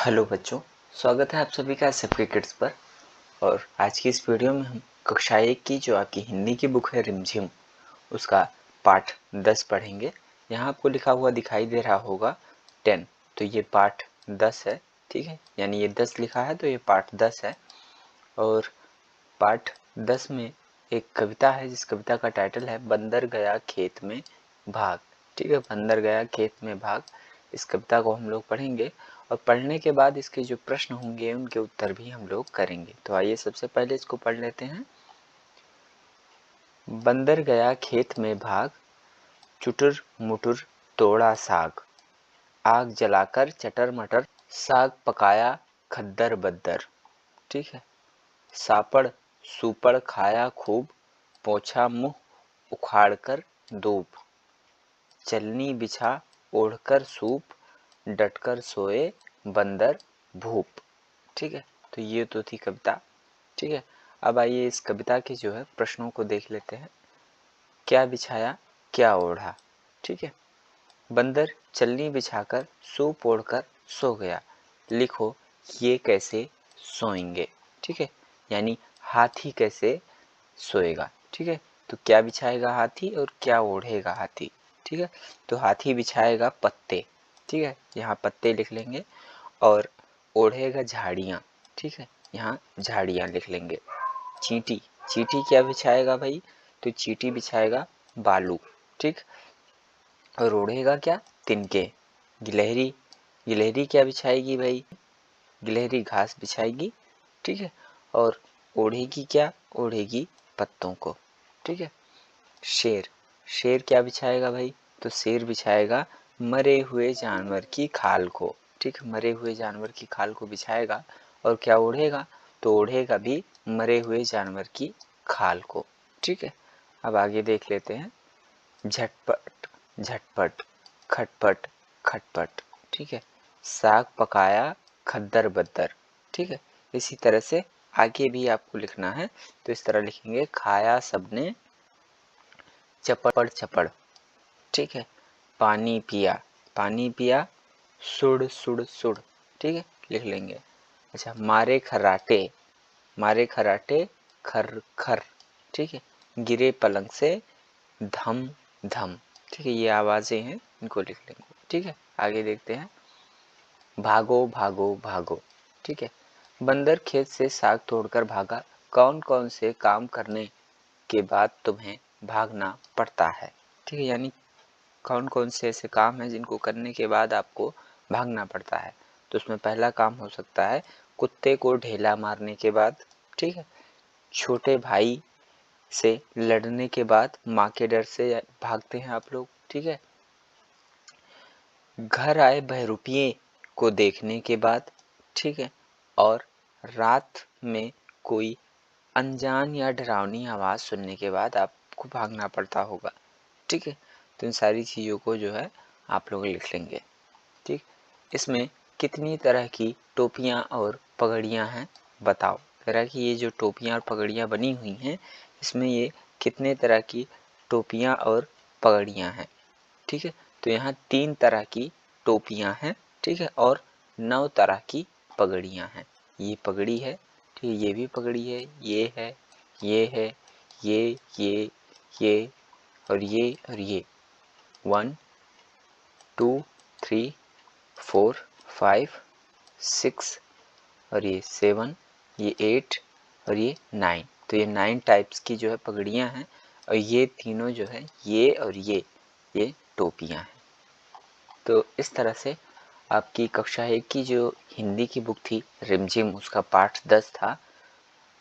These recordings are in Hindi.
हेलो बच्चों, स्वागत है आप सभी का सबके किड्स पर। और आज की इस वीडियो में हम कक्षा 1 की जो आपकी हिंदी की बुक है रिमझिम, उसका पाठ 10 पढ़ेंगे। यहाँ आपको लिखा हुआ दिखाई दे रहा होगा 10, तो ये पाठ 10 है। ठीक है, यानी ये 10 लिखा है तो ये पाठ 10 है। और पाठ 10 में एक कविता है जिस कविता का टाइटल है बंदर गया खेत में भाग। ठीक है, बंदर गया खेत में भाग। इस कविता को हम लोग पढ़ेंगे और पढ़ने के बाद इसके जो प्रश्न होंगे उनके उत्तर भी हम लोग करेंगे। तो आइए सबसे पहले इसको पढ़ लेते हैं। बंदर गया खेत में भाग, चुटुर मुटुर तोड़ा साग, आग जलाकर चटर मटर, साग पकाया खद्दर बद्दर। ठीक है, सापड़ सुपड़ खाया खूब, पोंछा मुंह उखाड़कर दूब, चलनी बिछा ओढ़कर सूप, डटकर सोए बंदर भूप। ठीक है, तो ये तो थी कविता। ठीक है, अब आइए इस कविता के जो है प्रश्नों को देख लेते हैं। क्या बिछाया क्या ओढ़ा। ठीक है, बंदर चलनी बिछाकर सूप ओढ़कर सो गया, लिखो ये कैसे सोएंगे। ठीक है, यानी हाथी कैसे सोएगा। ठीक है, तो क्या बिछाएगा हाथी और क्या ओढ़ेगा हाथी। ठीक है, तो हाथी बिछाएगा पत्ते। ठीक है, यहाँ पत्ते लिख लेंगे। और ओढ़ेगा झाड़ियाँ। ठीक है, यहाँ झाड़ियाँ लिख लेंगे। चींटी, चींटी क्या बिछाएगा भाई, तो चींटी बिछाएगा बालू। ठीक, और ओढ़ेगा क्या, तिनके। गिलहरी, गिलहरी क्या बिछाएगी भाई, गिलहरी घास बिछाएगी। ठीक है, और ओढ़ेगी क्या, ओढ़ेगी पत्तों को। ठीक है, शेर, शेर क्या बिछाएगा भाई, तो शेर बिछाएगा मरे हुए जानवर की खाल को। ठीक है, मरे हुए जानवर की खाल को बिछाएगा। और क्या ओढ़ेगा, तो ओढ़ेगा भी मरे हुए जानवर की खाल को। ठीक है, अब आगे देख लेते हैं। झटपट झटपट, खटपट खटपट। ठीक है, साग पकाया खद्दर बद्दर। ठीक है, इसी तरह से आगे भी आपको लिखना है। तो इस तरह लिखेंगे, खाया सबने चपड़ चपड़। ठीक है, पानी पिया, पानी पिया सुड़ सुड़ सुड़। ठीक है, लिख लेंगे। अच्छा, मारे खर्राटे, मारे खर्राटे खर खर। ठीक है, गिरे पलंग से धम धम। ठीक है, ये आवाजें हैं, इनको लिख लेंगे। ठीक है, आगे देखते हैं। भागो भागो भागो। ठीक है, बंदर खेत से साग तोड़कर भागा, कौन कौन से काम करने के बाद तुम्हें भागना पड़ता है। ठीक है, यानी कौन कौन से ऐसे काम हैं जिनको करने के बाद आपको भागना पड़ता है। तो उसमें पहला काम हो सकता है कुत्ते को ढेला मारने के बाद। ठीक है, छोटे भाई से लड़ने के बाद, माँ के डर से भागते हैं आप लोग। ठीक है, घर आए बहरूपिये को देखने के बाद। ठीक है, और रात में कोई अनजान या डरावनी आवाज़ सुनने के बाद आपको भागना पड़ता होगा। ठीक है, तो इन सारी चीज़ों को जो है आप लोग लिख लेंगे। ठीक, इसमें कितनी तरह की टोपियाँ और पगड़ियाँ हैं बताओ। कह रहा है कि ये जो टोपियाँ और पगड़ियाँ बनी हुई हैं, इसमें ये कितने तरह की टोपियाँ और पगड़ियाँ हैं। ठीक है, तो यहाँ 3 तरह की टोपियाँ हैं। ठीक है, और 9 तरह की पगड़ियाँ हैं। ये पगड़ी है, ठीक है, ये भी पगड़ी है, ये है, ये है, ये और ये 1 2 3 4 5 6 और ये 7, ये 8 और ये 9। तो ये 9 टाइप्स की जो है पगड़ियाँ हैं। और ये तीनों जो है, ये और ये टोपियाँ हैं। तो इस तरह से आपकी कक्षा 1 की जो हिंदी की बुक थी रिमझिम, उसका पाठ 10 था।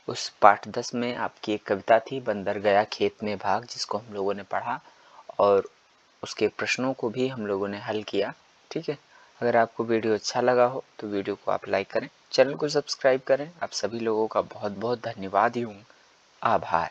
उस पाठ 10 में आपकी एक कविता थी बंदर गया खेत में भाग, जिसको हम लोगों ने पढ़ा और उसके प्रश्नों को भी हम लोगों ने हल किया। ठीक है, अगर आपको वीडियो अच्छा लगा हो तो वीडियो को आप लाइक करें, चैनल को सब्सक्राइब करें। आप सभी लोगों का बहुत बहुत धन्यवाद। आभार।